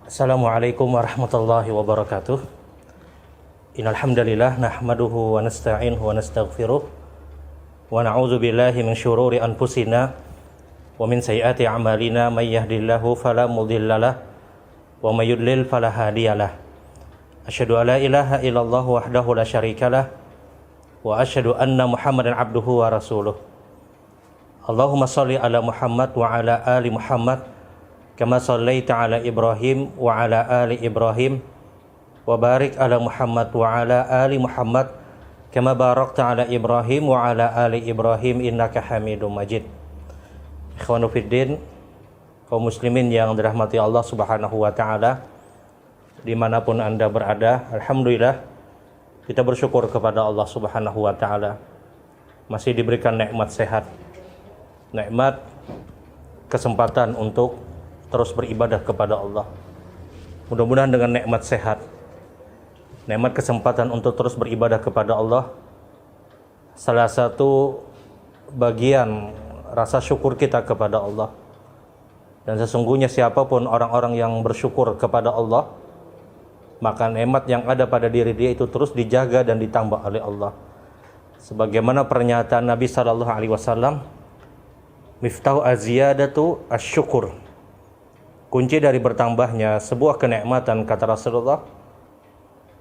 Assalamualaikum warahmatullahi wabarakatuh. Innal hamdalillah nahmaduhu wa nasta'inuhu wa nastaghfiruh wa na'udzu billahi min syururi anfusina wa min sayyiati a'malina may yahdihillahu fala mudhillalah wa may yudlil fala hadiyalah. Asyhadu an la ilaha illallah wahdahu la syarikalah wa asyhadu anna Muhammadan abduhu wa rasuluh. Allahumma shalli ala Muhammad wa ala ali Muhammad kama shallaita ala Ibrahim wa ala ali Ibrahim wa barik ala Muhammad wa ala ali Muhammad kama barakta ala Ibrahim wa ala ali Ibrahim innaka Hamidum Majid. Ikhwanu fiddin, kaum muslimin yang dirahmati Allah Subhanahu wa taala, dimanapun Anda berada, alhamdulillah kita bersyukur kepada Allah Subhanahu wa taala masih diberikan nikmat sehat, nikmat kesempatan untuk terus beribadah kepada Allah. Mudah-mudahan dengan nikmat sehat, nikmat kesempatan untuk terus beribadah kepada Allah, salah satu bagian rasa syukur kita kepada Allah. Dan sesungguhnya siapapun orang-orang yang bersyukur kepada Allah, maka nikmat yang ada pada diri dia itu terus dijaga dan ditambah oleh Allah. Sebagaimana pernyataan Nabi sallallahu alaihi wasallam, miftahu aziyadatu asyukur. Kunci dari bertambahnya sebuah kenikmatan, kata Rasulullah,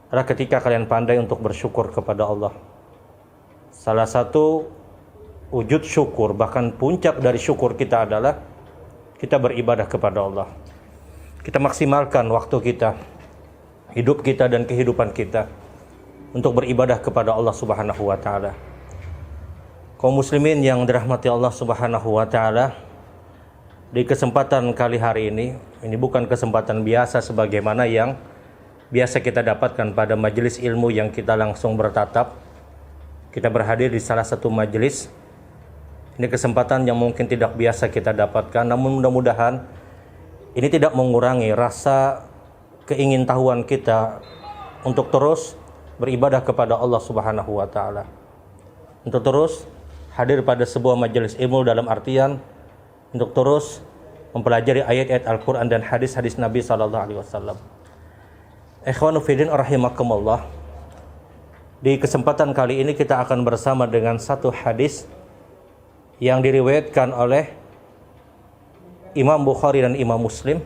adalah ketika kalian pandai untuk bersyukur kepada Allah. Salah satu wujud syukur, bahkan puncak dari syukur kita adalah kita beribadah kepada Allah. Kita maksimalkan waktu kita, hidup kita dan kehidupan kita untuk beribadah kepada Allah Subhanahu wa taala. Kaum muslimin yang dirahmati Allah Subhanahu wa taala, di kesempatan kali hari ini bukan kesempatan biasa sebagaimana yang biasa kita dapatkan pada majelis ilmu yang kita langsung bertatap. Kita berhadir di salah satu majelis. Ini kesempatan yang mungkin tidak biasa kita dapatkan, namun mudah-mudahan ini tidak mengurangi rasa keingintahuan kita untuk terus beribadah kepada Allah Subhanahu wa taala. Untuk terus hadir pada sebuah majelis ilmu dalam artian untuk terus mempelajari ayat-ayat Al-Quran dan hadis-hadis Nabi SAW. Ikhwanu fiddin rahimakumullah. Di kesempatan kali ini kita akan bersama dengan satu hadis yang diriwayatkan oleh Imam Bukhari dan Imam Muslim,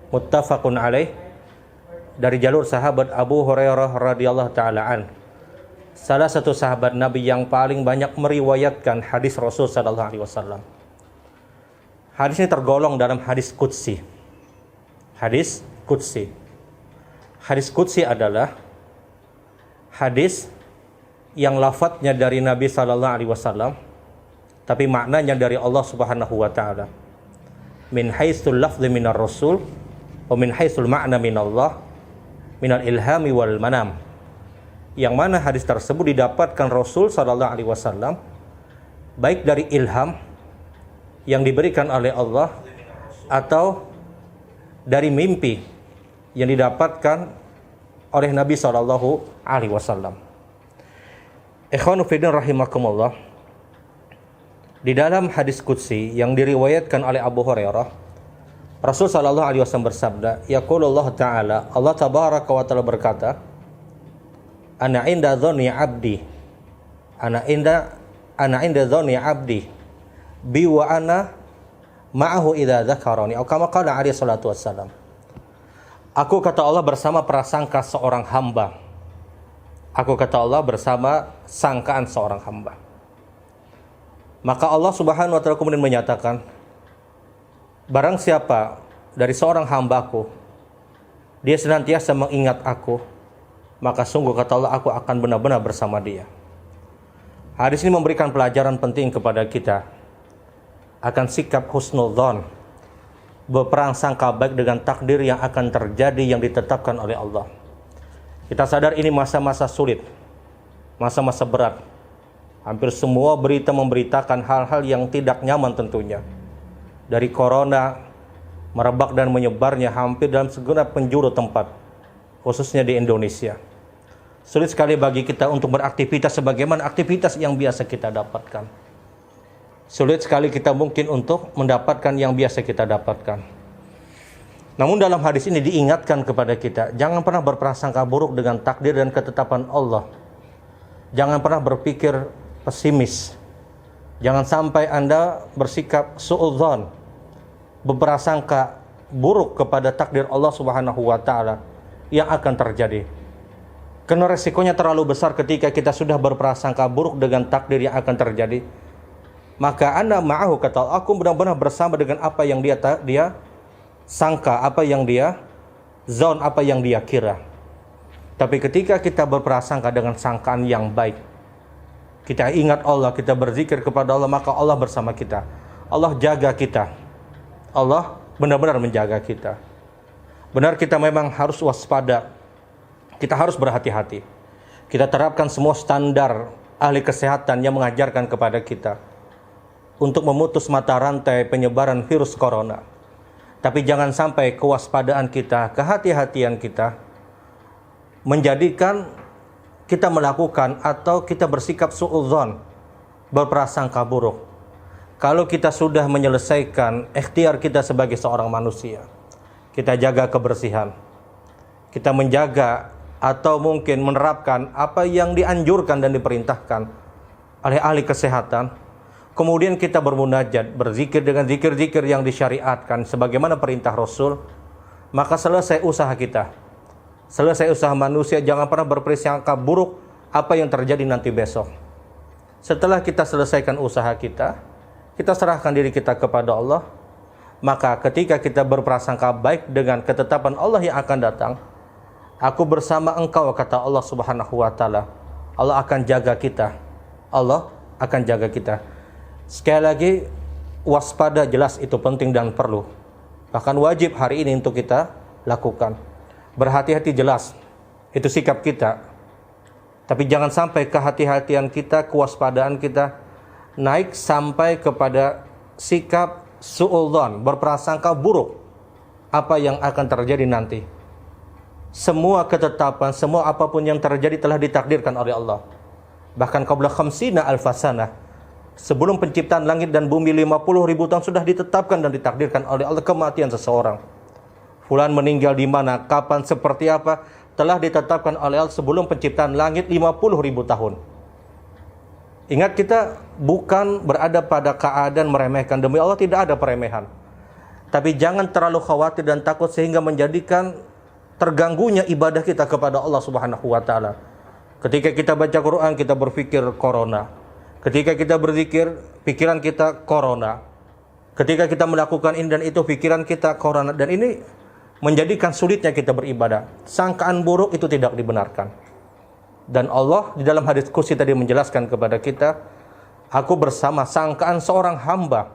muttafaqun alaih, dari jalur sahabat Abu Hurairah radhiyallahu ta'ala an, salah satu sahabat Nabi yang paling banyak meriwayatkan hadis Rasul sallallahu alaihi wasallam. Hadis ini tergolong dalam hadis qudsi. Hadis qudsi. Hadis qudsi adalah hadis yang lafadznya dari Nabi sallallahu alaihi wasallam tapi maknanya dari Allah Subhanahu wa taala. Min haitsul lafdhi minar rasul wa min haitsul ma'na minallah minal ilhami wal manam. Yang mana hadis tersebut didapatkan Rasul sallallahu alaihi wasallam baik dari ilham yang diberikan oleh Allah atau dari mimpi yang didapatkan oleh Nabi sallallahu alaihi wasallam. Ikhwanu fiddin rahimakumullah. Di dalam hadis qudsi yang diriwayatkan oleh Abu Hurairah, Rasul sallallahu alaihi wasallam bersabda, yaqulullah ta'ala, Allah tabaraka wa ta'ala berkata, ana inda dhanni 'abdi. Ana inda dhanni 'abdi bi wa ana ma'ahu idza dzakarani, atau kama qala alaihi salatu wassalam. Aku, kata Allah, bersama prasangka seorang hamba. Aku, kata Allah, bersama sangkaan seorang hamba. Maka Allah Subhanahu wa taala kemudian menyatakan, barang siapa dari seorang hambaku dia senantiasa mengingat aku, maka sungguh, kata Allah, aku akan benar-benar bersama dia. Hadis ini memberikan pelajaran penting kepada kita akan sikap husnudzon, berprasangka baik dengan takdir yang akan terjadi yang ditetapkan oleh Allah. Kita sadar ini masa-masa sulit, masa-masa berat. Hampir semua berita memberitakan hal-hal yang tidak nyaman tentunya. Dari corona merebak dan menyebarnya hampir dalam segenap penjuru tempat, khususnya di Indonesia. Sulit sekali bagi kita untuk beraktivitas sebagaimana aktivitas yang biasa kita dapatkan. Sulit sekali kita mungkin untuk mendapatkan yang biasa kita dapatkan. Namun dalam hadis ini diingatkan kepada kita, jangan pernah berprasangka buruk dengan takdir dan ketetapan Allah. Jangan pernah berpikir pesimis. Jangan sampai Anda bersikap suudzon, berprasangka buruk kepada takdir Allah Subhanahu wa taala yang akan terjadi. Karena resikonya terlalu besar ketika kita sudah berprasangka buruk dengan takdir yang akan terjadi. Maka Anda ma'ahu, kata Allah, aku benar-benar bersama dengan apa yang dia sangka, apa yang dia zon, apa yang dia kira. Tapi ketika kita berprasangka dengan sangkaan yang baik, kita ingat Allah, kita berzikir kepada Allah, maka Allah bersama kita. Allah jaga kita. Allah benar-benar menjaga kita. Benar, kita memang harus waspada. Kita harus berhati-hati. Kita terapkan semua standar ahli kesehatan yang mengajarkan kepada kita untuk memutus mata rantai penyebaran virus corona. Tapi jangan sampai kewaspadaan kita, kehati-hatian kita menjadikan kita melakukan atau kita bersikap suudzon, berprasangka buruk. Kalau kita sudah menyelesaikan ikhtiar kita sebagai seorang manusia, kita jaga kebersihan, kita menjaga atau mungkin menerapkan apa yang dianjurkan dan diperintahkan oleh ahli kesehatan. Kemudian kita bermunajat, berzikir dengan zikir-zikir yang disyariatkan sebagaimana perintah Rasul. Maka selesai usaha kita, selesai usaha manusia, jangan pernah berprasangka buruk apa yang terjadi nanti besok. Setelah kita selesaikan usaha kita serahkan diri kita kepada Allah. Maka ketika kita berprasangka baik dengan ketetapan Allah yang akan datang, aku bersama engkau, kata Allah Subhanahu wa taala. Allah akan jaga kita. Allah akan jaga kita. Sekali lagi, waspada jelas itu penting dan perlu. Bahkan wajib hari ini untuk kita lakukan. Berhati-hati jelas, itu sikap kita. Tapi jangan sampai kehati-hatian kita, kewaspadaan kita naik sampai kepada sikap suudzon, berprasangka buruk apa yang akan terjadi nanti. Semua ketetapan, semua apapun yang terjadi telah ditakdirkan oleh Allah. Bahkan qabla khamsina alfasana, sebelum penciptaan langit dan bumi 50.000 tahun sudah ditetapkan dan ditakdirkan oleh Allah kematian seseorang. Fulan meninggal di mana, kapan, seperti apa, telah ditetapkan oleh Allah sebelum penciptaan langit 50.000 tahun. Ingat, kita bukan berada pada keadaan meremehkan. Demi Allah tidak ada peremehan. Tapi jangan terlalu khawatir dan takut sehingga menjadikan terganggunya ibadah kita kepada Allah Subhanahu wa taala. Ketika kita baca Quran, kita berpikir corona. Ketika kita berzikir, pikiran kita corona. Ketika kita melakukan ini dan itu, pikiran kita corona. Dan ini menjadikan sulitnya kita beribadah. Sangkaan buruk itu tidak dibenarkan. Dan Allah di dalam hadis qudsi tadi menjelaskan kepada kita, aku bersama sangkaan seorang hamba.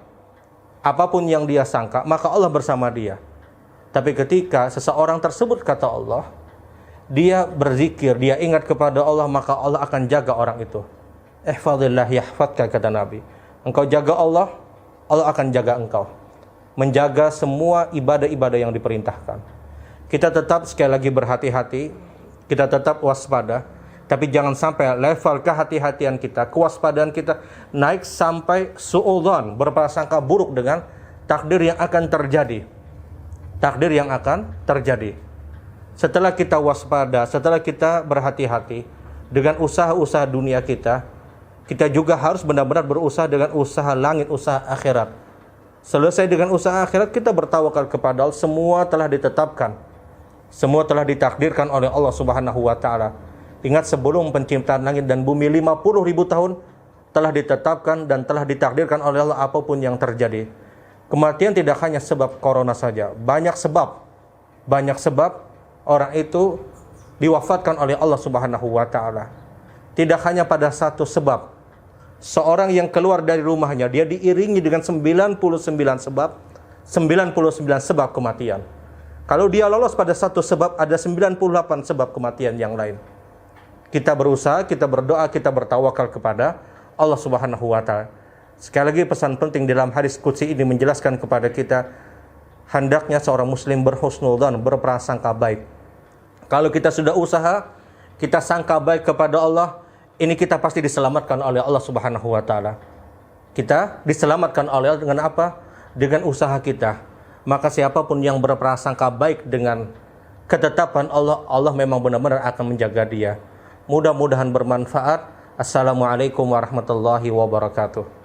Apapun yang dia sangka, maka Allah bersama dia. Tapi ketika seseorang tersebut, kata Allah, dia berzikir, dia ingat kepada Allah, maka Allah akan jaga orang itu. Ihfazillah yahfadka, kata Nabi. Engkau jaga Allah, Allah akan jaga engkau. Menjaga semua ibadah-ibadah yang diperintahkan. Kita tetap sekali lagi berhati-hati, kita tetap waspada. Tapi jangan sampai level kehati-hatian kita, kewaspadaan kita naik sampai suudzon, berprasangka buruk dengan takdir yang akan terjadi. Takdir yang akan terjadi. Setelah kita waspada, setelah kita berhati-hati dengan usaha-usaha dunia kita, kita juga harus benar-benar berusaha dengan usaha langit, usaha akhirat. Selesai dengan usaha akhirat, kita bertawakal kepada Allah. Semua telah ditetapkan, semua telah ditakdirkan oleh Allah Subhanahu wa taala. Ingat, sebelum penciptaan langit dan bumi 50.000 tahun telah ditetapkan dan telah ditakdirkan oleh Allah apapun yang terjadi. Kematian tidak hanya sebab corona saja. Banyak sebab orang itu diwafatkan oleh Allah Subhanahu wa taala. Tidak hanya pada satu sebab. Seorang yang keluar dari rumahnya, dia diiringi dengan 99 sebab kematian. Kalau dia lolos pada satu sebab, ada 98 sebab kematian yang lain. Kita berusaha, kita berdoa, kita bertawakal kepada Allah Subhanahu wa taala. Sekali lagi, pesan penting dalam hadis qudsi ini menjelaskan kepada kita, hendaknya seorang muslim berhusnudzon, berprasangka baik. Kalau kita sudah usaha, kita sangka baik kepada Allah, ini kita pasti diselamatkan oleh Allah Subhanahu wa taala. Kita diselamatkan oleh Allah dengan apa? Dengan usaha kita. Maka siapapun yang berprasangka baik dengan ketetapan Allah, Allah memang benar-benar akan menjaga dia. Mudah-mudahan bermanfaat. Assalamualaikum warahmatullahi wabarakatuh.